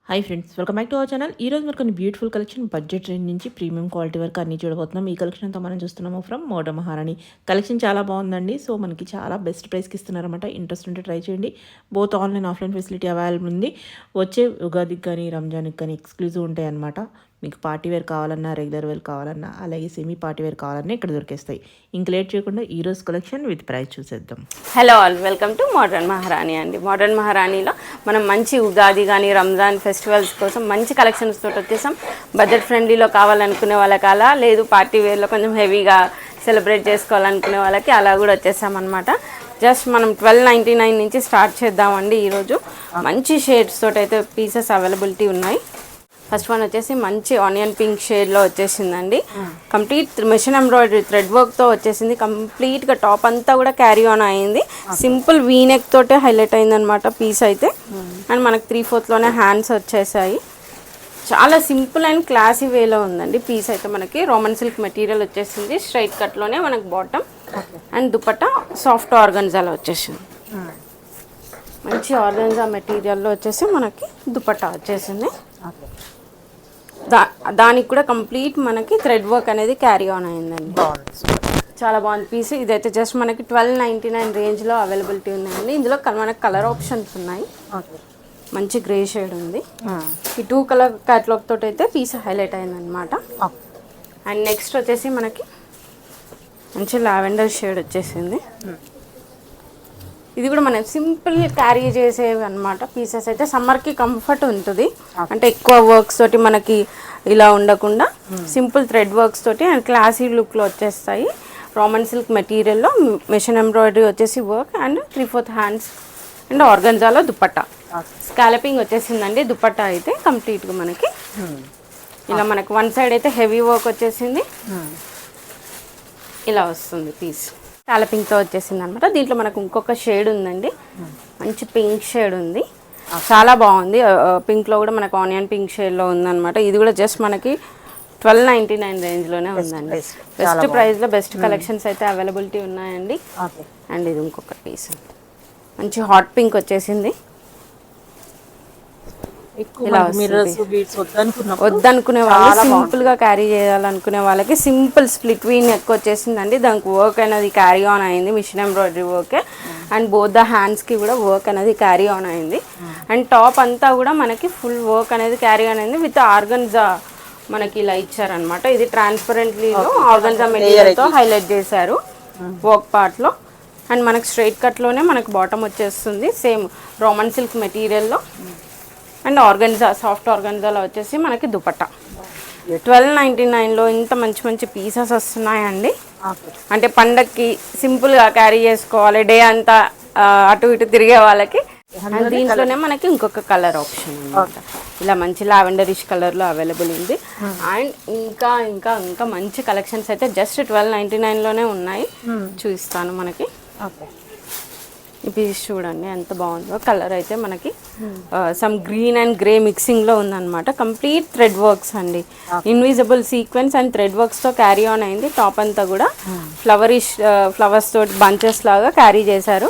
Hi friends, welcome back to our channel. ఈ రోజు మనకు బ్యూటిఫుల్ కలెక్షన్ బడ్జెట్ రేంజ్ నుంచి ప్రీమియం క్వాలిటీ వరకు అన్ని చూడబోతున్నాం. ఈ కలెక్షన్ అంతా మనం చూస్తున్నాము ఫ్రమ్ మోడర్న్ మహారాణి. కలెక్షన్ చాలా బాగుందండి. సో మనకి చాలా బెస్ట్ ప్రైస్కి ఇస్తున్నారన్నమాట. ఇంట్రెస్ట్ ఉంటే ట్రై చేయండి. Both online offline facility available ఉంది. వచ్చే ఉగాదికి కానీ రంజాన్కి కానీ ఎక్స్క్లూజివ్ ఉంటాయి అన్నమాట. మీకు పార్టీ వేర్ కావాలన్నా, రెగ్యులర్ వేర్ కావాలన్నా, అలాగే సెమీ పార్టీ వేర్ కావాలన్నా ఇక్కడ దొరికేస్తాయి. ఇంక లేట్ చేయకుండా ఈ రోజు కలెక్షన్ విత్ ప్రైస్ చూసేద్దాం. Hello all, welcome to modern మహారాణి అండి. మోడర్న్ మహారాణిలో మనం మంచి ఉగాది కానీ రంజాన్ ఫెస్టివల్స్ కోసం మంచి కలెక్షన్స్ తోటి వచ్చేసాం. బడ్జెట్ ఫ్రెండ్లీలో కావాలనుకునే వాళ్ళకి అలా, లేదు పార్టీ వేర్లో కొంచెం హెవీగా సెలబ్రేట్ చేసుకోవాలనుకునే వాళ్ళకి అలా కూడా వచ్చేసాం అనమాట. జస్ట్ మనం 1299 నుంచి స్టార్ట్ చేద్దామండి. ఈరోజు మంచి షేడ్స్ తోటి అయితే పీసెస్ అవైలబిలిటీ ఉన్నాయి. ఫస్ట్ వన్ వచ్చేసి మంచి ఆనియన్ పింక్ షేడ్లో వచ్చేసిందండి. కంప్లీట్ మిషన్ ఎంబ్రాయిడరీ థ్రెడ్ వర్క్తో వచ్చేసింది. కంప్లీట్గా టాప్ అంతా కూడా క్యారీ ఆన్ అయింది. సింపుల్ వీనెక్ తోటే హైలైట్ అయిందనమాట పీస్ అయితే. అండ్ మనకు 3/4 హ్యాండ్స్ వచ్చేసాయి. చాలా సింపుల్ అండ్ క్లాసీ వేలో ఉందండి పీస్ అయితే. మనకి రోమన్ సిల్క్ మెటీరియల్ వచ్చేసింది. స్ట్రైట్ కట్లోనే మనకు బాటమ్ అండ్ దుపట్టా సాఫ్ట్ ఆర్గన్జాలో వచ్చేసింది. మంచి ఆర్గన్జా మెటీరియల్లో వచ్చేసి మనకి దుపట్టా వచ్చేసింది. దానికి కూడా కంప్లీట్ మనకి థ్రెడ్ వర్క్ అనేది క్యారీ ఆన్ అయిందండి. చాలా బాగుంది పీస్. ఇదైతే జస్ట్ మనకి 1299 రేంజ్లో అవైలబిలిటీ ఉన్నాయండి. ఇందులో మనకి కలర్ ఆప్షన్స్ ఉన్నాయి. మంచి గ్రే షేడ్ ఉంది. ఈ 2 కలర్ క్యాట్లాగ్ తోటి అయితే పీస్ హైలైట్ అయిందనమాట. అండ్ నెక్స్ట్ వచ్చేసి మనకి మంచి లావెండర్ షేడ్ వచ్చేసింది. ఇది కూడా మనం సింపుల్ క్యారీ చేసేవి అనమాట పీసెస్ అయితే. సమ్మర్కి కంఫర్ట్ ఉంటుంది. అంటే ఎక్కువ వర్క్స్ తోటి మనకి ఇలా ఉండకుండా సింపుల్ థ్రెడ్ వర్క్స్ తోటి అండ్ క్లాసీ లుక్లో వచ్చేస్తాయి. రోమన్ సిల్క్ మెటీరియల్లో మిషన్ ఎంబ్రాయిడరీ వచ్చేసి వర్క్ అండ్ 3/4 హ్యాండ్స్ అండ్ ఆర్గన్జాలో దుపట్టా. స్కాలపింగ్ వచ్చేసిందండి దుపట్టా అయితే కంప్లీట్గా మనకి. ఇలా మనకి వన్ సైడ్ అయితే హెవీ వర్క్ వచ్చేసింది. ఇలా వస్తుంది పీస్. స్కాలపింగ్తో వచ్చేసింది అనమాట. దీంట్లో మనకు ఇంకొక షేడ్ ఉందండి. మంచి పింక్ షేడ్ ఉంది. చాలా బాగుంది. పింక్లో కూడా మనకు ఆనియన్ పింక్ షేడ్లో ఉందన్నమాట. ఇది కూడా జస్ట్ మనకి 1299 రేంజ్లోనే ఉందండి. బెస్ట్ ప్రైస్లో బెస్ట్ కలెక్షన్స్ అయితే అవైలబిలిటీ ఉన్నాయండి. అండ్ ఇది ఇంకొక పీస్ మంచి హాట్ పింక్ వచ్చేసింది. వద్దనుకునే వాళ్ళు, సింపుల్ గా క్యారీ చేయాలనుకునే వాళ్ళకి సింపుల్ స్ప్లిట్ వీ నెక్ వచ్చేసిందండి. దానికి వర్క్ అనేది క్యారీ ఆన్ అయింది. Machine embroidery work and both the hands కి కూడా వర్క్ అనేది క్యారీ ఆన్ అయింది. అండ్ టాప్ అంతా కూడా మనకి ఫుల్ వర్క్ అనేది క్యారీ ఆన్ అయింది విత్ ఆర్గన్జా మనకి ఇలా ఇచ్చారనమాట. ఇది ట్రాన్స్పరెంట్లీలో ఆర్గన్జా మెటీరియల్తో హైలైట్ చేశారు వర్క్ పార్ట్లో. అండ్ మనకి స్ట్రైట్ కట్లోనే మనకి బాటమ్ వచ్చేస్తుంది. సేమ్ రోమన్ సిల్క్ మెటీరియల్లో అండ్ ఆర్గన్జా సాఫ్ట్ ఆర్గన్జాలో వచ్చేసి మనకి దుపట్టా. 1299లో ఇంత మంచి మంచి పీసెస్ వస్తున్నాయండి. అంటే పండక్కి సింపుల్గా క్యారీ చేసుకోవాలి, డే అంతా అటు ఇటు తిరిగే వాళ్ళకి. అండ్ దీంట్లోనే మనకి ఇంకొక కలర్ ఆప్షన్ అనమాట. ఇలా మంచి లావెండరిష్ కలర్లో అవైలబుల్ ఉంది. అండ్ ఇంకా ఇంకా ఇంకా మంచి కలెక్షన్స్ అయితే జస్ట్ 1299లోనే ఉన్నాయి. చూపిస్తాను మనకి. ఈ పీస్ చూడండి ఎంత బాగుందో. కలర్ అయితే మనకి సమ్ గ్రీన్ అండ్ గ్రే మిక్సింగ్లో ఉందన్నమాట. కంప్లీట్ థ్రెడ్ వర్క్స్ అండి. ఇన్విజిబుల్ సీక్వెన్స్ అండ్ థ్రెడ్ వర్క్స్తో క్యారీ ఆన్ అయింది. టాప్ అంతా కూడా ఫ్లవర్స్ తోటి బంచెస్ లాగా క్యారీ చేశారు.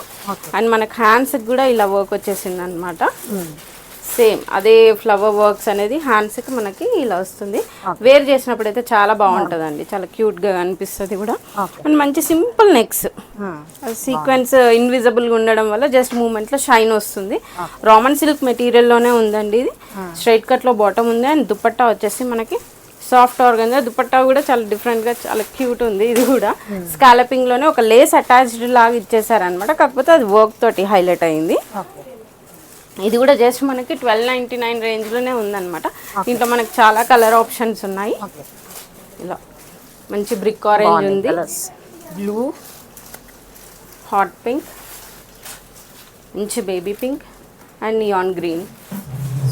అండ్ మనకి హ్యాండ్స్కి కూడా ఇలా వర్క్ వచ్చేసింది అనమాట. సేమ్ అదే ఫ్లవర్ వర్క్స్ అనేది హ్యాండ్స్కి మనకి ఇలా వస్తుంది. వేర్ చేసినప్పుడు అయితే చాలా బాగుంటుందండి. చాలా క్యూట్గా అనిపిస్తుంది కూడా. అండ్ మంచి సింపుల్ నెక్స్. సీక్వెన్స్ ఇన్విజిబుల్గా ఉండడం వల్ల జస్ట్ మూమెంట్లో షైన్ వస్తుంది. రోమన్ సిల్క్ మెటీరియల్లోనే ఉందండి. ఇది స్ట్రైట్ కట్లో బాటమ్ ఉంది. అండ్ దుపట్టా వచ్చేసి మనకి సాఫ్ట్ ఆర్గన్జా. దుపట్టా కూడా చాలా డిఫరెంట్గా చాలా క్యూట్ ఉంది. ఇది కూడా స్కాలపింగ్లోనే ఒక లేస్ అటాచ్డ్ లాగా ఇచ్చేసారనమాట. కాకపోతే అది వర్క్ తోటి హైలైట్ అయింది. ఇది కూడా జస్ట్ మనకి 1299 రేంజ్లోనే ఉందన్నమాట. దీంట్లో మనకి చాలా కలర్ ఆప్షన్స్ ఉన్నాయి. ఇలా మంచి బ్రిక్ ఆరెంజ్ ఉంది, బ్లూ, హాట్ పింక్, మంచి baby pink and neon green.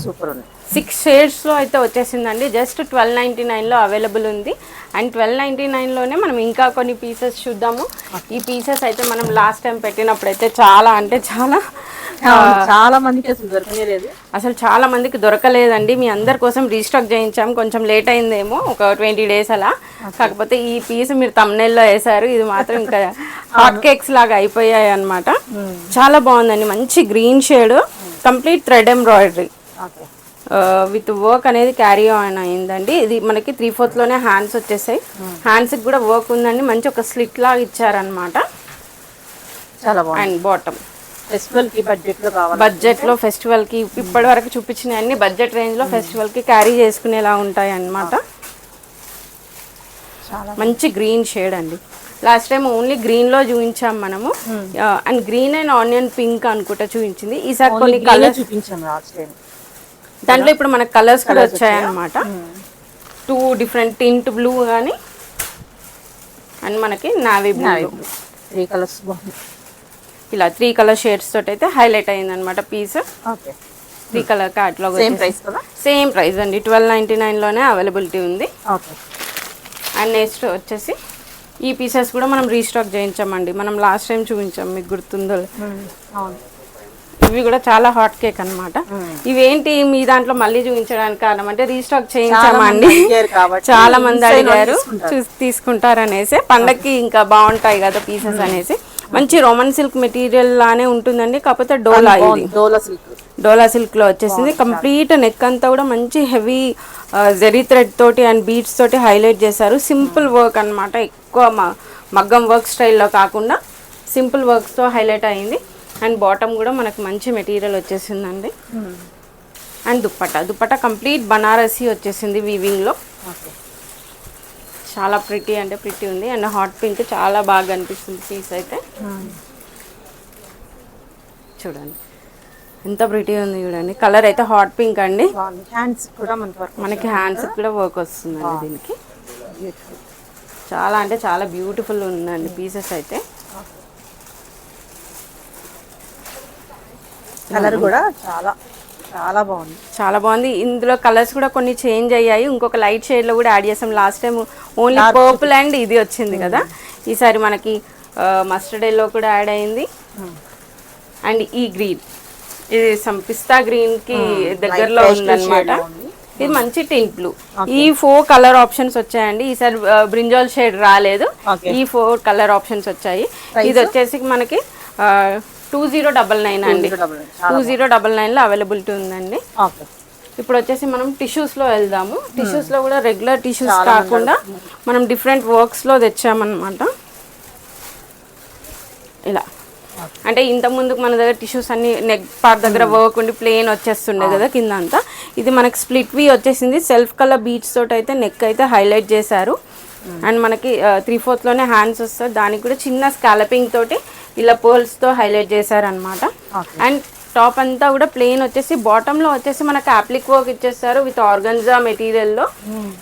Super ఉంది. 6 షేడ్స్లో అయితే వచ్చేసిందండి. జస్ట్ 1299లో అవైలబుల్ ఉంది. అండ్ 1299లోనే మనం ఇంకా కొన్ని పీసెస్ చూద్దాము. ఈ పీసెస్ అయితే మనం లాస్ట్ టైం పెట్టినప్పుడు అయితే చాలా అంటే చాలా మందికి అసలు చాలా మందికి దొరకలేదండి. మీ అందరి కోసం రీస్టాక్ చేయించాము. కొంచెం లేట్ అయిందేమో, ఒక 20 days అలా. కాకపోతే ఈ పీస్ మీరు thumbnailలో వేసారు. ఇది మాత్రం ఇంకా హాట్ కేక్స్ లాగా అయిపోయాయి అనమాట. చాలా బాగుందండి. మంచి green shade, complete thread embroidery. With work అనేది క్యారీ ఆన్ అయిందండి. ఇది మనకి 3/4 హ్యాండ్స్ వచ్చేసాయి. హ్యాండ్స్కి కూడా వర్క్ ఉందండి, మంచి ఒక స్లిట్ లాగా ఇచ్చారనమాట. చాలా బాగుంది. అండ్ బాటమ్ ఫెస్టివల్ కి బడ్జెట్ లో కావాలి, బడ్జెట్ లో ఫెస్టివల్ కి ఇప్పటి వరకు చూపించిన అన్ని బడ్జెట్ రేంజ్ లో ఫెస్టివల్ కి క్యారీ చేసుకునేలా ఉంటాయి అన్నమాట. మంచి గ్రీన్ షేడ్ అండి. లాస్ట్ టైం ఓన్లీ గ్రీన్ లో చూపించాం మనము, and green and onion pink అనుకుంటా చూపించింది. ఈసారి కొన్ని కలర్స్ చూపించాం లాస్ట్ టైం. దాంట్లో ఇప్పుడు మనకు కలర్స్ కూడా వచ్చాయన్నమాట. 2 డిఫరెంట్ టింట్ బ్లూ కానీ అండ్ మనకి నావీ బ్లూ, 3 కలర్స్ బాగుంది. ఇలా 3 కలర్ షేడ్స్ తోటి అయితే హైలైట్ అయింది అనమాట piece. Okay, 3 colour catalogue same price కదా? సేమ్ ప్రైస్ అండి, 1299 లోనే అవైలబిలిటీ ఉంది. ఓకే. అండ్ నెక్స్ట్ వచ్చేసి ఈ పీసెస్ కూడా మనం రీస్టాక్ చేయించామండి. మనం లాస్ట్ టైం చూపించాం, మీకు గుర్తుందో. అవును, ఇవి కూడా చాలా హాట్ కేక్ అన్నమాట. ఇవేంటి మీ దాంట్లో మళ్ళీ చూపించడానికి కారణం అంటే రీస్టాక్ చేయించామండి, చాలా మంది అడిగారు తీసుకుంటారు అనేసి. పండక్కి ఇంకా బాగుంటాయి కదా పీసెస్ అనేసి. మంచి రోమన్ సిల్క్ మెటీరియల్ లానే ఉంటుందండి, కాకపోతే డోలా, ఇది డోలా సిల్క్ లో వచ్చేసింది. కంప్లీట్ నెక్ అంతా కూడా మంచి హెవీ జెరీ థ్రెడ్ తోటి అండ్ బీడ్స్ తోటి హైలైట్ చేశారు. సింపుల్ వర్క్ అన్నమాట, ఎక్కువ మగ్గం వర్క్ స్టైల్లో కాకుండా సింపుల్ వర్క్స్తో హైలైట్ అయింది. అండ్ బాటమ్ కూడా మనకు మంచి మెటీరియల్ వచ్చేసిందండి. అండ్ దుప్పట్టా కంప్లీట్ బనారసి వచ్చేసింది వీవింగ్లో. చాలా ప్రిటీ అంటే ప్రిటీ ఉంది. అండ్ హాట్ పింక్ చాలా బాగా అనిపిస్తుంది పీస్ అయితే. చూడండి ఎంత ప్రిటీ ఉంది చూడండి. కలర్ అయితే హాట్ పింక్ అండి. హ్యాండ్స్ కూడా మనకి హ్యాండ్స్ కూడా వర్క్ వస్తుందండి దీనికి. చాలా అంటే చాలా బ్యూటిఫుల్ ఉందండి పీసెస్ అయితే. కలర్ కూడా చాలా చాలా బాగుంది, చాలా బాగుంది. ఇందులో కలర్స్ కూడా కొన్ని చేంజ్ అయ్యాయి. ఇంకొక లైట్ షేడ్ లో కూడా యాడ్ చేసాం. Last time only purple and ఇది వచ్చింది కదా, ఈసారి మనకి మస్టర్డ్ ఎల్లో కూడా యాడ్ అయింది. అండ్ ఈ గ్రీన్, ఇది పిస్తా గ్రీన్ కి దగ్గరలో ఉందన్నమాట. ఇది మంచి టింట్ బ్లూ. ఈ 4 కలర్ ఆప్షన్స్ వచ్చాయండి. ఈసారి బ్రింజాల్ షేడ్ రాలేదు, ఈ 4 కలర్ ఆప్షన్స్ వచ్చాయి. ఇది వచ్చేసి మనకి 2099 అండి. 2099 లో అవైలబిలిటీ ఉందండి. ఇప్పుడు వచ్చేసి మనం టిష్యూస్ లో వెళ్దాము. టిష్యూస్ లో కూడా రెగ్యులర్ టిష్యూస్ కాకుండా మనం డిఫరెంట్ వర్క్స్ లో తెచ్చామన్నమాట. ఇలా అంటే ఇంత ముందుకు మన దగ్గర టిష్యూస్ అన్ని నెక్ పార్ట్ దగ్గర వర్క్ ఉండి ప్లెయిన్ వచ్చేస్తుండే కదా కింద అంతా. ఇది మనకి స్ప్లిట్ వి వచ్చేసింది. సెల్ఫ్ కలర్ బీట్స్ తోటి అయితే నెక్ అయితే హైలైట్ చేశారు. అండ్ మనకి 3/4 లోనే హ్యాండ్స్ వస్తాయి. దానికి కూడా చిన్న స్కాలపింగ్ తోటి ఇలా పర్ల్స్ తో హైలైట్ చేశారనమాట. అండ్ టాప్ అంతా కూడా ప్లెయిన్ వచ్చేసి, బాటమ్ లో వచ్చేసి మనకి అప్లిక్ వర్క్ ఇచ్చేస్తారు విత్ ఆర్గన్జా మెటీరియల్ లో.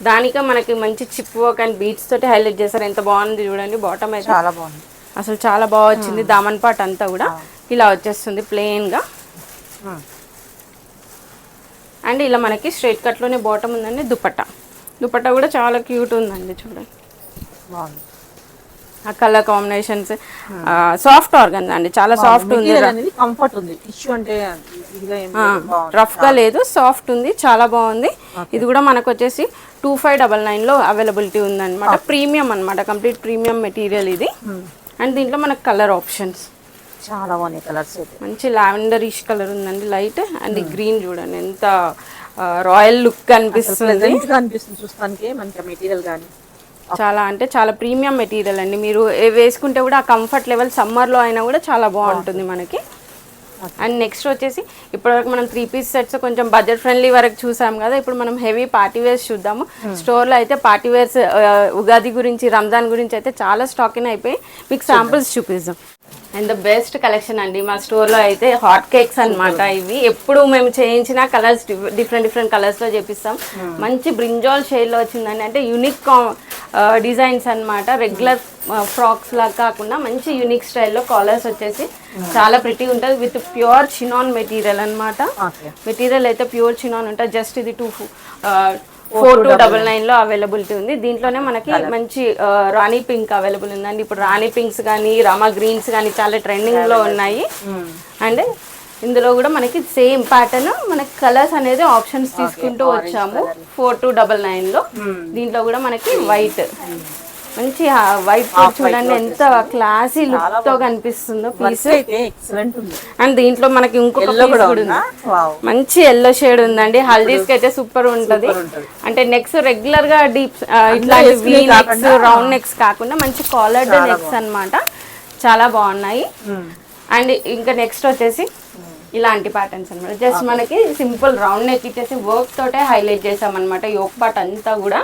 దానికే మనకి మంచి చిప్ వర్క్ అండ్ బీట్స్ తోటి హైలైట్ చేశారు. ఎంత బాగుంది చూడండి. బాటమ్ అయితే చాలా బాగుంది, అసలు చాలా బాగా వచ్చింది. దామన్ పార్ట్ అంతా కూడా ఇలా వచ్చేస్తుంది ప్లెయిన్ గా. అండ్ ఇలా మనకి స్ట్రైట్ కట్ లోనే బాటమ్ ఉందండి. దుపట్టా కూడా చాలా క్యూట్ ఉందండి చూడండి. బాగుంది. ఆ కలర్ కాంబినేషన్స్ సాఫ్ట్ ఆర్గన్ అండి, చాలా సాఫ్ట్ ఉంది. కంఫర్ట్ ఉంది. టిష్యూ అంటే రఫ్ గా లేదు, సాఫ్ట్ ఉంది, చాలా బాగుంది. ఇది కూడా మనకు వచ్చేసి 2599 లో అవైలబిలిటీ ఉందన్నమాట. ప్రీమియం అన్నమాట, కంప్లీట్ ప్రీమియం మెటీరియల్ ఇది. అండ్ దీంట్లో మనకు కలర్ ఆప్షన్స్ చాలా బాగున్నాయి. కలర్స్ మంచి లావెండరిష్ కలర్ ఉందండి, లైట్. అండ్ గ్రీన్ చూడండి ఎంత రాయల్ లుక్ అనిపిస్తుంది చూస్తానికి. మంచి మెటీరియల్ కానీ చాలా అంటే చాలా ప్రీమియం మెటీరియల్ అండి. మీరు వేసుకుంటే కూడా ఆ కంఫర్ట్ లెవెల్ సమ్మర్లో అయినా కూడా చాలా బాగుంటుంది మనకి. అండ్ నెక్స్ట్ వచ్చేసి ఇప్పటివరకు మనం 3 పీస్ సెట్స్ కొంచెం బడ్జెట్ ఫ్రెండ్లీ వరకు చూసాం కదా. ఇప్పుడు మనం హెవీ పార్టీ వేర్స్ చూద్దాము. స్టోర్లో అయితే పార్టీ వేర్స్ ఉగాది గురించి, రంజాన్ గురించి అయితే చాలా స్టాక్ అయిపోయి మీకు శాంపుల్స్ చూపిద్దాం. అండ్ ద బెస్ట్ కలెక్షన్ అండి మా స్టోర్లో అయితే హాట్ కేక్స్ అన్నమాట. ఇవి ఎప్పుడు మేము చేయించిన కలర్స్ డిఫరెంట్ కలర్స్లో చేపిస్తాం. మంచి బ్రింజాల్ షేడ్లో వచ్చిందండి. అంటే యూనిక్ డిజైన్స్ అన్నమాట. రెగ్యులర్ ఫ్రాక్స్ లాగా కాకుండా మంచి యూనిక్ స్టైల్లో కాలర్స్ వచ్చేసి చాలా ప్రిటీ ఉంటుంది. విత్ ప్యూర్ చినాన్ మెటీరియల్ అన్నమాట. మెటీరియల్ అయితే ప్యూర్ చినాన్ ఉంటుంది. జస్ట్ ఇది 4299 లో అవైలబిలిటీ ఉంది. దీంట్లోనే మనకి మంచి రాణి పింక్ అవైలబుల్ ఉందండి. ఇప్పుడు రాణి పింక్స్ కానీ, రామా గ్రీన్స్ కానీ చాలా ట్రెండింగ్ లో ఉన్నాయి. అండ్ ఇందులో కూడా మనకి సేమ్ ప్యాటర్న్, మనకి కలర్స్ అనేది ఆప్షన్స్ తీసుకుంటూ వచ్చాము 4299 లో. దీంట్లో కూడా మనకి వైట్, మంచి వైట్ చూడండి ఎంత క్లాసీ లుక్ తో కనిపిస్తుందో పీస్ అయితే ఎక్సలెంట్ ఉంది. అండ్ దీంట్లో మనకి ఇంకొక piece కూడా ఉంది. వావ్, మంచి ఎల్లో షేడ్ ఉందండి. హల్దీస్ కి అయితే సూపర్ ఉంటది. అంటే నెక్స్ రెగ్యులర్ గా డీప్ ఇట్లాంటి వీ నెక్స్ రౌండ్ నెక్స్ కాకుండా మంచి కాలర్డ్ నెక్స్ అన్నమాట. చాలా బాగున్నాయి. అండ్ ఇంకా నెక్స్ట్ వచ్చేసి ఇలాంటి ప్యాటర్న్స్ అనమాట. జస్ట్ మనకి సింపుల్ రౌండ్ నెక్ ఇచ్చేసి వర్క్ తోటే హైలైట్ చేసాం అనమాట. యోక్ పార్ట్ అంతా కూడా.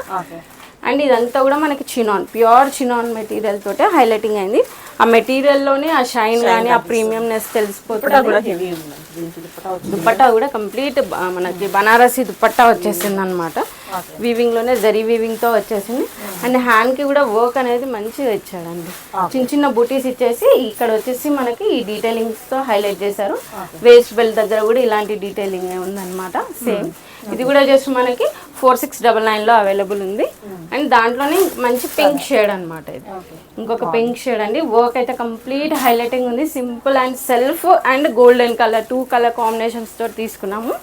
అండ్ ఇదంతా కూడా మనకి చినాన్, ప్యూర్ చినాన్ మెటీరియల్ తోటే హైలైటింగ్ అయింది. ఆ మెటీరియల్ లోనే ఆ షైన్ గానీ ఆ ప్రీమియంనెస్ తెలిసిపోతుంది. దుపట్టా కూడా కంప్లీట్ మనకి బనారసి దుపట్టా వచ్చేసింది అనమాట. వీవింగ్ లోనే జరీ వీవింగ్ తో వచ్చేసింది. అండ్ హ్యాండ్ కి కూడా వర్క్ అనేది మంచిగా ఇచ్చాడండి. చిన్న చిన్న బూటీస్ ఇచ్చేసి ఇక్కడ వచ్చేసి మనకి ఈ డీటెయిలింగ్స్ తో హైలైట్ చేశారు. వేస్ట్ బెల్ట్ దగ్గర కూడా ఇలాంటి డీటెయిలింగ్ ఉందన్నమాట. సేమ్ ఇది కూడా జస్ట్ మనకి 4699 లో అవైలబుల్ ఉంది. అండ్ దాంట్లోనే మంచి పింక్ షేడ్ అనమాట. ఇది ఇంకొక పింక్ షేడ్ అండి. వర్క్ అయితే కంప్లీట్ హైలైటింగ్ ఉంది. Simple and self and golden colour 2 colour combinations తో తీసుకున్నాము.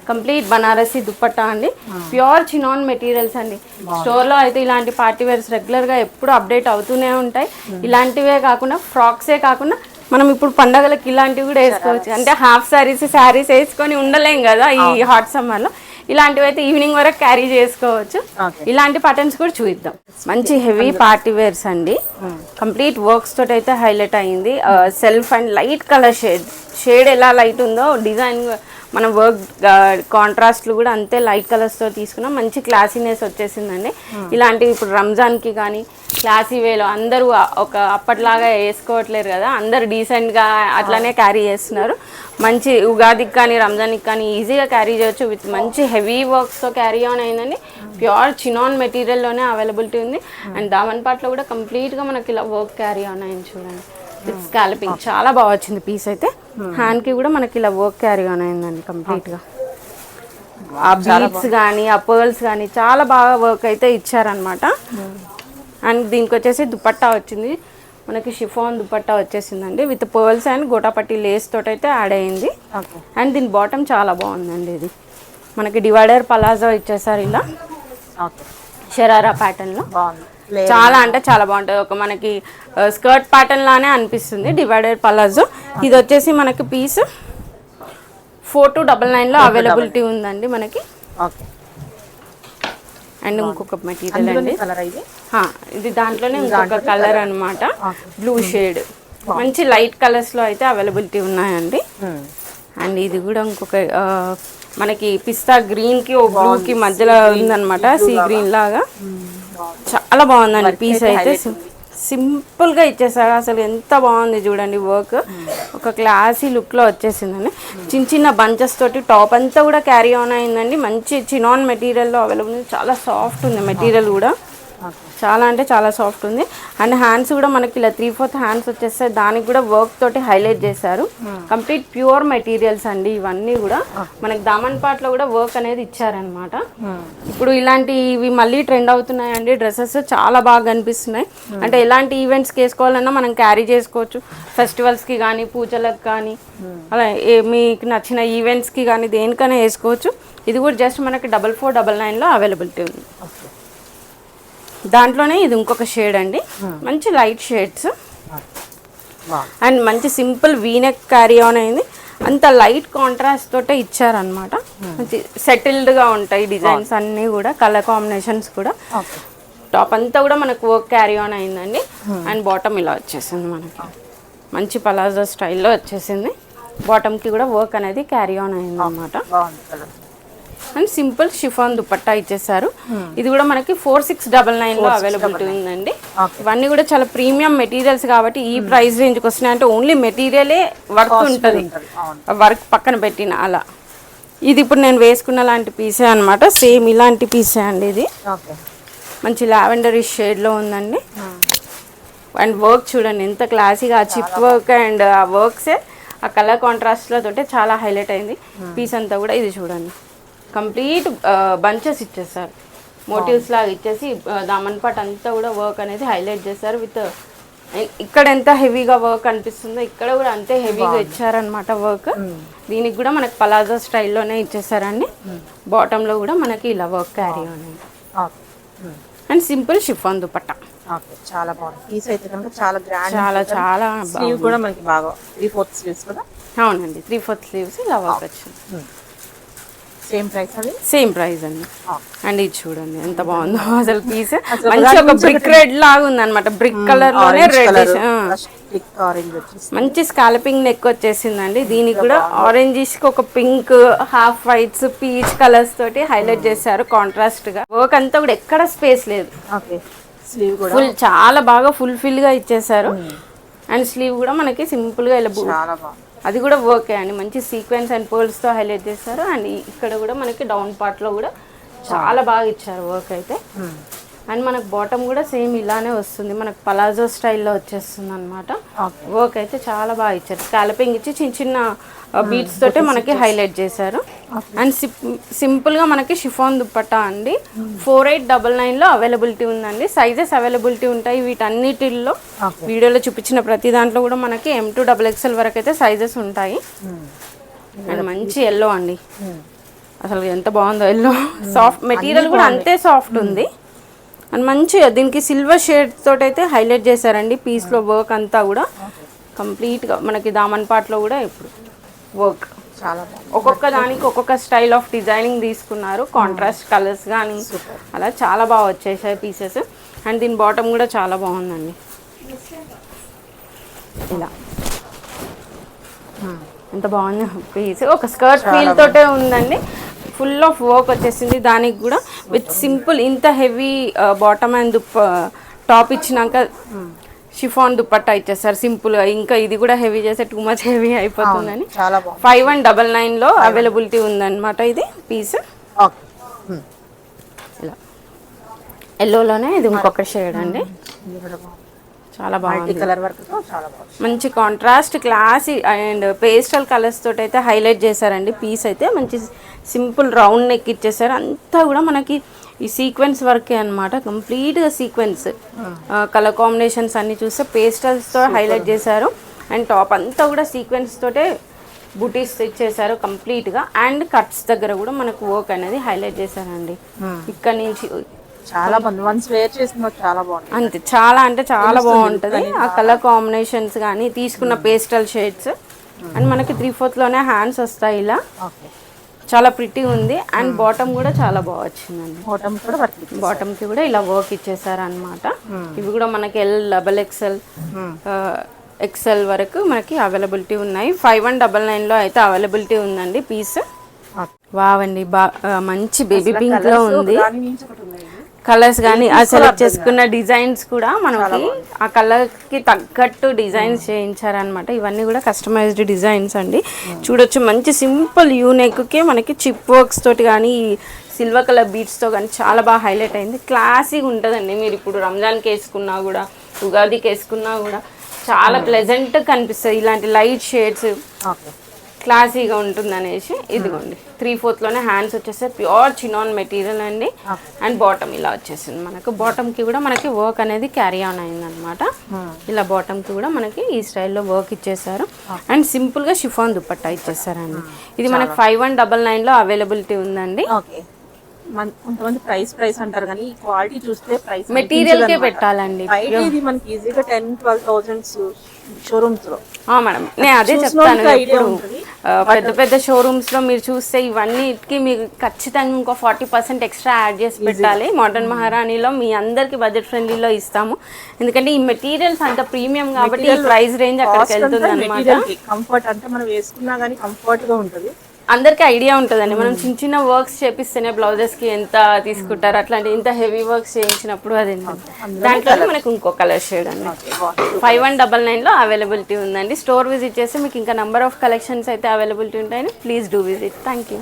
కంప్లీట్ బనారసి దుపట్టా అండి. ప్యూర్ చినాన్ మెటీరియల్స్ అండి. స్టోర్ లో అయితే ఇలాంటి పార్టీ వేర్స్ రెగ్యులర్ గా ఎప్పుడు అప్డేట్ అవుతూనే ఉంటాయి. ఇలాంటివే కాకుండా ఫ్రాక్సే కాకుండా మనం ఇప్పుడు పండగలకి ఇలాంటివి కూడా వేసుకోవచ్చు. అంటే హాఫ్ శారీస్ వేసుకొని ఉండలేం కదా ఈ హాట్ సమ్మర్ లో. ఇలాంటివి అయితే ఈవినింగ్ వరకు క్యారీ చేసుకోవచ్చు. ఇలాంటి ప్యాటర్న్స్ కూడా చూద్దాం. మంచి హెవీ పార్టీ వేర్స్ అండి. కంప్లీట్ వర్క్స్ తోటి అయితే హైలైట్ అయింది. Self and light colour shade ఎలా లైట్ ఉందో డిజైన్ మనం వర్క్ కాంట్రాస్ట్లు కూడా అంతే లైట్ కలర్స్తో తీసుకున్నాం. మంచి క్లాసీనెస్ వచ్చేసిందండి. ఇలాంటివి ఇప్పుడు రంజాన్కి కానీ క్లాసీ వేలో అందరూ ఒక అప్పట్లాగా వేసుకోవట్లేరు కదా, అందరు డీసెంట్గా అట్లానే క్యారీ చేస్తున్నారు. మంచి ఉగాదికి కానీ రంజాన్కి కానీ ఈజీగా క్యారీ చేయొచ్చు. విత్ మంచి హెవీ వర్క్స్తో క్యారీ ఆన్ అయిందండి. ప్యూర్ చినాన్ మెటీరియల్లోనే అవైలబిలిటీ ఉంది. అండ్ దామన్ పాట్లో కూడా కంప్లీట్గా మనకి ఇలా వర్క్ క్యారీ ఆన్ అయింది చూడండి. విత్ స్కాలపింగ్ చాలా బాగా వచ్చింది పీస్ అయితే. హ్యాండ్కి కూడా మనకి ఇలా వర్క్ క్యారీ ఆన్ అయిందండి కంప్లీట్గా. ఆ బీడ్స్ కానీ ఆ పర్ల్స్ కానీ చాలా బాగా వర్క్ అయితే ఇచ్చారనమాట. అండ్ దీనికి వచ్చేసి దుపట్టా వచ్చింది మనకి, షిఫాన్ దుపట్టా వచ్చేసిందండి with pearls and gotapatti lace తోటి అయితే యాడ్ అయ్యింది. అండ్ దీని బాటమ్ చాలా బాగుందండి. ఇది మనకి డివైడర్ పలాజో ఇచ్చేసారు ఇలా షరారా ప్యాటర్న్లో. చాలా అంటే చాలా బాగుంటుంది. ఒక మనకి స్కర్ట్ ప్యాటర్న్ లానే అనిపిస్తుంది డివైడర్ పలాజో. ఇది వచ్చేసి మనకి పీస్ 4299 లో అవైలబిలిటీ ఉందండి మనకి. అండ్ ఇంకొక మెటీరియల్ అండి ఇది దాంట్లోనే ఇంకొక కలర్ అన్నమాట. బ్లూ షేడ్ మంచి లైట్ కలర్స్ లో అయితే అవైలబిలిటీ ఉన్నాయండి. అండ్ ఇది కూడా ఇంకొక మనకి పిస్తా గ్రీన్ కి ఓ బ్లూ కి మధ్యలో ఉందన్నమాట, సీ గ్రీన్ లాగా. చాలా బాగుందండి పీస్ అయితే. సింపుల్ గా ఇచ్చేసారు. అసలు ఎంత బాగుంది చూడండి వర్క్. ఒక క్లాసీ లుక్ లో వచ్చేసిందండి. చిన్న చిన్న బంచెస్ తోటి టాప్ అంతా కూడా క్యారీ ఆన్ అయిందండి. మంచి చినాన్ మెటీరియల్లో అవైలబుల్ ఉంది. చాలా సాఫ్ట్ ఉంది మెటీరియల్ కూడా, చాలా అంటే చాలా సాఫ్ట్ ఉంది. అండ్ హ్యాండ్స్ కూడా మనకి ఇలా 3/4 హ్యాండ్స్ వచ్చేస్తాయి. దానికి కూడా వర్క్ తోటి హైలైట్ చేశారు. కంప్లీట్ ప్యూర్ మెటీరియల్స్ అండి ఇవన్నీ కూడా. మనకి దామన్ పాట్లో కూడా వర్క్ అనేది ఇచ్చారనమాట. ఇప్పుడు ఇలాంటివి మళ్ళీ ట్రెండ్ అవుతున్నాయండి. డ్రెస్సెస్ చాలా బాగా కనిపిస్తున్నాయి. అంటే ఎలాంటి ఈవెంట్స్కి వేసుకోవాలన్నా మనం క్యారీ చేసుకోవచ్చు. ఫెస్టివల్స్కి కానీ పూజలకు కానీ అలా మీకు నచ్చిన ఈవెంట్స్కి కానీ దేనికైనా వేసుకోవచ్చు. ఇది కూడా జస్ట్ మనకి 4499 అవైలబిలిటీ ఉంది. దాంట్లోనే ఇది ఇంకొక షేడ్ అండి. మంచి లైట్ షేడ్స్ అండ్ మంచి సింపుల్ వీనెక్ క్యారీ ఆన్ అయింది. అంత లైట్ కాంట్రాస్ట్ తోటే ఇచ్చారనమాట. మంచి సెటిల్డ్గా ఉంటాయి డిజైన్స్ అన్నీ కూడా, కలర్ కాంబినేషన్స్ కూడా. టాప్ అంతా కూడా మనకు వర్క్ క్యారీ ఆన్ అయిందండి. అండ్ బాటమ్ ఇలా వచ్చేసింది మనకి, మంచి పలాజో స్టైల్లో వచ్చేసింది. బాటమ్కి కూడా వర్క్ అనేది క్యారీ ఆన్ అయింది అనమాట. అండ్ సింపుల్ షిఫాన్ దుపట్టా ఇచ్చేసారు. ఇది కూడా మనకి 4699 లో అవైలబిలిటీ ఉందండి. ఇవన్నీ కూడా చాలా ప్రీమియం మెటీరియల్స్ కాబట్టి ఈ ప్రైస్ రేంజ్కి వస్తున్నాయి. అంటే ఓన్లీ మెటీరియలే వర్క్ ఉంటుంది, వర్క్ పక్కన పెట్టిన అలా. ఇది ఇప్పుడు నేను వేసుకున్న లాంటి పీసే అనమాట. సేమ్ ఇలాంటి పీసే అండి ఇది. మంచి లావెండర్ షేడ్లో ఉందండి. అండ్ వర్క్ చూడండి ఎంత క్లాసీగా, ఆ చిప్ వర్క్ అండ్ ఆ వర్క్సే ఆ కలర్ కాంట్రాస్ట్లో తోటే చాలా హైలైట్ అయింది పీస్ అంతా కూడా. ఇది చూడండి కంప్లీట్ బంచెస్ ఇచ్చేసారు, మోటివ్స్ లాగా ఇచ్చేసి దామన్ పాట్ అంతా కూడా వర్క్ అనేది హైలైట్ చేశారు. విత్ ఇక్కడ ఎంత హెవీగా వర్క్ అనిపిస్తుందో ఇక్కడ కూడా అంతే హెవీగా ఇచ్చారనమాట వర్క్. దీనికి కూడా మనకి పలాజో స్టైల్లోనే ఇచ్చేసారండి. బాటంలో కూడా మనకి ఇలా వర్క్ క్యారీ అనేది. And simple chiffon dupatta. Okay చాలా బాగుంది పీస్ అయితే కనుక చాలా గ్రాండ్. చాలా చాలా స్లీవ్ కూడా మనకి బాగా 3/4 స్లీవ్స్ కదా. అవునండి 3/4 స్లీవ్స్ ఇలా వర్క్ వచ్చింది. సేమ్ ప్రైస్ అది. సేమ్ ప్రైస్ అండి. అండ్ ఇది చూడండి ఎంత బాగుందో అసలు పీస్. అసలు మంచి ఒక బ్రిక్ రెడ్ లాగా ఉంది అనమాట. బ్రిక్ కలర్ లోనే రెడ్ ఆరెంజ్ వచ్చేసి మంచి స్కాలపింగ్ నెక్ వచ్చేసిందండి. దీనికి కూడా ఆరెంజిష్ కి ఒక pink, half whites, peach colours తోటి హైలైట్ చేశారు కాంట్రాస్ట్ గా. వర్క్ అంతా కూడా ఎక్కడ స్పేస్ లేదు. ఓకే స్లీవ్ కూడా ఫుల్ చాలా బాగా ఫుల్ గా ఇచ్చేసారు. అండ్ స్లీవ్ కూడా మనకి సింపుల్ గా ఇలా చాలా బాగుంది. అది కూడా ఓకే అండి. మంచి సీక్వెన్స్ అండ్ పర్ల్స్ తో హైలైట్ చేస్తారు. అండ్ ఇక్కడ కూడా మనకి డౌన్ పార్ట్ లో కూడా చాలా బాగా ఇచ్చారు వర్క్ అయితే. అండ్ మనకు బాటమ్ కూడా సేమ్ ఇలానే వస్తుంది. మనకు పలాజో స్టైల్లో వచ్చేస్తుంది అనమాట. వర్క్ అయితే చాలా బాగా ఇచ్చారు. స్కాలపింగ్ ఇచ్చి చిన్న చిన్న బీట్స్ తోటే మనకి హైలైట్ చేశారు. అండ్ సింపుల్ గా మనకి షిఫాన్ దుప్పట్టా అండి. 4899 లో అవైలబిలిటీ ఉందండి. సైజెస్ అవైలబిలిటీ ఉంటాయి వీటన్నిటిల్లో. వీడియోలో చూపించిన ప్రతి దాంట్లో కూడా మనకి M to XXL వరకు అయితే సైజెస్ ఉంటాయి. అండ్ మంచి ఎల్లో అండి. అసలు ఎంత బాగుందో ఎల్లో. సాఫ్ట్ మెటీరియల్ కూడా అంతే సాఫ్ట్ ఉంది. అండ్ మంచిగా దీనికి సిల్వర్ షేడ్ తోటి అయితే హైలైట్ చేశారండి. పీస్లో వర్క్ అంతా కూడా కంప్లీట్గా మనకి దామన్ పార్ట్లో కూడా ఇప్పుడు వర్క్ చాలా బాగుంది. ఒక్కొక్క దానికి ఒక్కొక్క స్టైల్ ఆఫ్ డిజైనింగ్ తీసుకున్నారు. కాంట్రాస్ట్ కలర్స్ కానీ అలా చాలా బాగా వచ్చేసాయి పీసెస్. అండ్ దీని బాటమ్ కూడా చాలా బాగుందండి. ఇలా ఎంత బాగుంది పీస్. ఒక స్కర్ట్ ఫీల్ తోటే ఉందండి. ఫుల్ ఆఫ్ వర్క్ వచ్చేసింది. దానికి కూడా విత్ సింపుల్ ఇంత హెవీ బాటమ్ అండ్ టాప్ ఇచ్చినాక షిఫాన్ దుప్పట్టా ఇచ్చేస్తారు సింపుల్ గా. ఇంకా ఇది కూడా హెవీ చేస్తే టూ మచ్ హెవీ అయిపోతుందని 5199 లో అవైలబిలిటీ ఉందన్నమాట. ఇది పీస్ ఇలా ఎల్లోలోనే ఇది ఇంకొక షేడ్ అండి. చాలా బాగుంది. కలర్ వర్క్ చాలా బాగుంది. మంచి contrast classy and pastel colours తోటి అయితే హైలైట్ చేశారండి. పీస్ అయితే మంచి సింపుల్ రౌండ్ నెక్ ఇచ్చేసారు. అంతా కూడా మనకి ఈ సీక్వెన్స్ వర్కే అనమాట. కంప్లీట్గా సీక్వెన్స్ కలర్ కాంబినేషన్స్ అన్ని చూస్తే పేస్టల్స్తో హైలైట్ చేశారు. అండ్ టాప్ అంతా కూడా సీక్వెన్స్ తోటే బుటీస్ ఇచ్చేసారు కంప్లీట్గా. అండ్ కట్స్ దగ్గర కూడా మనకు వర్క్ అనేది హైలైట్ చేశారండి. ఇక్కడ నుంచి చాలా బాగుంది. వన్స్ వేర్ చేసిన చాలా బాగుంది. అంతే చాలా అంటే చాలా బాగుంటుంది. ఆ కలర్ కాంబినేషన్స్ కానీ తీసుకున్న పేస్టల్ షేడ్స్. అండ్ మనకి 3/4 లోనే హ్యాండ్స్ వస్తాయి ఇలా. చాలా ప్రిటీ ఉంది. అండ్ బాటమ్ కూడా చాలా బాగా వచ్చిందండి. బాటమ్ కి కూడా ఇలా వర్క్ ఇచ్చేసారు అనమాట. ఇవి కూడా మనకి XXL XL వరకు మనకి అవైలబిలిటీ ఉన్నాయి. 5199 లో అయితే అవైలబిలిటీ ఉందండి పీస్. వావండి మంచి బేబీ పింక్ లో ఉంది. కలర్స్ కానీ ఆ సెలెక్ట్ చేసుకున్న డిజైన్స్ కూడా మనకి ఆ కలర్కి తగ్గట్టు డిజైన్స్ చేయించారనమాట. ఇవన్నీ కూడా కస్టమైజ్డ్ డిజైన్స్ అండి. చూడొచ్చు మంచి సింపుల్ యూనెక్కి మనకి చిప్ వర్క్స్ తోటి కానీ సిల్వర్ కలర్ బీట్స్తో కానీ చాలా బాగా హైలైట్ అయింది. క్లాసీగా ఉంటుందండి. మీరు ఇప్పుడు రంజాన్కి వేసుకున్నా కూడా ఉగాదికి వేసుకున్నా కూడా చాలా ప్లెజెంట్ కనిపిస్తుంది. ఇలాంటి లైట్ షేడ్స్ క్లాసీగా ఉంటుంది అనేసి. ఇదిగోండి 3/4 లోనే హ్యాండ్స్ వచ్చేస్తే ప్యూర్ చినాన్ మెటీరియల్ అండి. అండ్ బాటమ్ ఇలా వచ్చేసింది. మనకు బాటమ్ కి కూడా మనకి వర్క్ అనేది క్యారీ ఆన్ అయింది అనమాట. ఇలా బాటమ్ కి కూడా మనకి ఈ స్టైల్లో వర్క్ ఇచ్చేసారు. అండ్ సింపుల్ గా షిఫాన్ దుపట్టా ఇచ్చేసారండి. ఇది మనకి 5199 లో అవైలబిలిటీ ఉందండి. కొంతమంది ప్రైస్ అంటారు కానీ క్వాలిటీ చూస్తే ప్రైస్ మెటీరియల్ కే పెట్టాలండి. ఇది మనకి ఈజీగా 10,000-12,000 షోరూమ్స్ లో. మేడం నేను అదే చెప్తాను. పెద్ద పెద్ద షోరూమ్స్ లో మీరు చూస్తే ఇవన్నీకి మీకు ఖచ్చితంగా ఇంకో 40% ఎక్స్ట్రా యాడ్ చేసి పెట్టాలి. మోడర్న్ మహారాణిలో మీ అందరికి బడ్జెట్ ఫ్రెండ్లీలో ఇస్తాము. ఎందుకంటే ఈ మెటీరియల్స్ అంత ప్రీమియం కాబట్టి ఈ ప్రైస్ రేంజ్ అక్కడికి వెళ్తుంది అనమాట. కంఫర్ట్ అంటే మనం వేసుకున్నా కానీ కంఫర్ట్ గా ఉంటుంది. అందరికీ ఐడియా ఉంటుందండి. మనం చిన్న చిన్న వర్క్స్ చేపిస్తేనే బ్లౌజెస్కి ఎంత తీసుకుంటారు. అట్లాంటి ఇంత హెవీ వర్క్స్ చేయించినప్పుడు అది దాంట్లో మనకు ఇంకో కలర్ షేడ్ అండి. 5199 లో అవైలబిలిటీ ఉందండి. స్టోర్ విజిట్ చేస్తే మీకు ఇంకా నెంబర్ ఆఫ్ కలెక్షన్స్ అయితే అవైలబిలిటీ ఉంటాయని. Please do visit. Thank you.